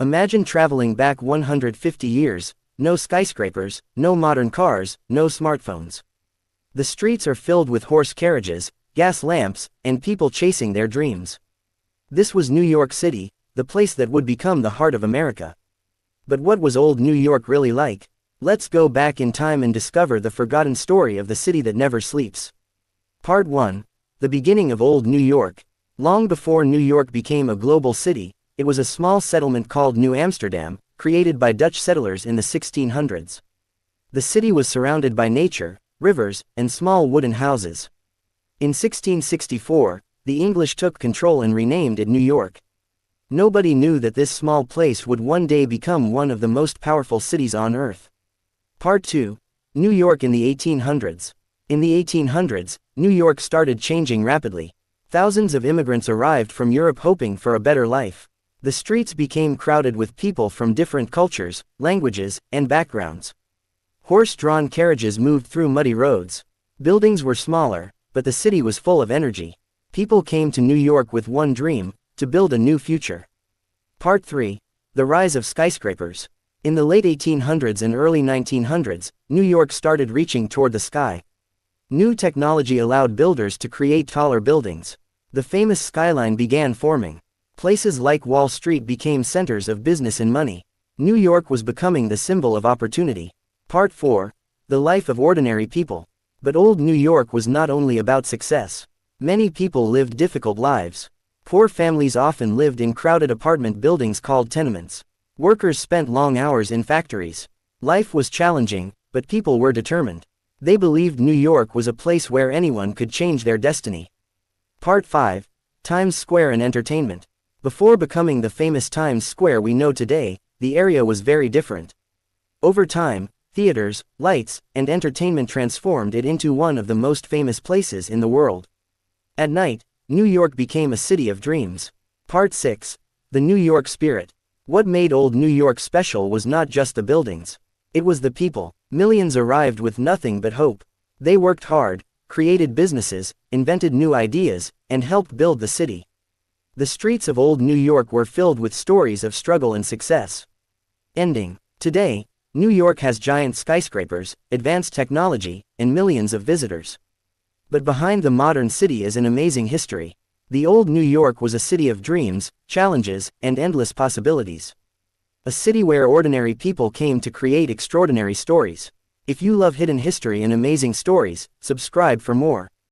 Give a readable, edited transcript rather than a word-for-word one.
Imagine traveling back 150 years, no skyscrapers, no modern cars, no smartphones. The streets are filled with horse carriages, gas lamps, and people chasing their dreams. This was New York City, the place that would become the heart of America. But what was old New York really like? Let's go back in time and discover the forgotten story of the city that never sleeps. Part 1. The beginning of Old New York. Long before New York became a global city, it was a small settlement called New Amsterdam, created by Dutch settlers in the 1600s. The city was surrounded by nature, rivers, and small wooden houses. In 1664, the English took control and renamed it New York. Nobody knew that this small place would one day become one of the most powerful cities on earth. Part 2. New York in the 1800s. In the 1800s, New York started changing rapidly. Thousands of immigrants arrived from Europe hoping for a better life. The streets became crowded with people from different cultures, languages, and backgrounds. Horse-drawn carriages moved through muddy roads. Buildings were smaller, but the city was full of energy. People came to New York with one dream: to build a new future. Part 3. The rise of skyscrapers. In the late 1800s and early 1900s, New York started reaching toward the sky. New technology allowed builders to create taller buildings. The famous skyline began forming. Places like Wall Street became centers of business and money. New York was becoming the symbol of opportunity. Part 4. The life of ordinary people. But old New York was not only about success. Many people lived difficult lives. Poor families often lived in crowded apartment buildings called tenements. Workers spent long hours in factories. Life was challenging, but people were determined. They believed New York was a place where anyone could change their destiny. Part 5. Times Square and entertainment. Before becoming the famous Times Square we know today, the area was very different. Over time, theaters, lights, and entertainment transformed it into one of the most famous places in the world. At night, New York became a city of dreams. Part 6. The New York spirit. What made old New York special was not just the buildings. It was the people. Millions arrived with nothing but hope. They worked hard, created businesses, invented new ideas, and helped build the city. The streets of old New York were filled with stories of struggle and success. Ending. Today, New York has giant skyscrapers, advanced technology, and millions of visitors. But behind the modern city is an amazing history. The old New York was a city of dreams, challenges, and endless possibilities. A city where ordinary people came to create extraordinary stories. If you love hidden history and amazing stories, subscribe for more.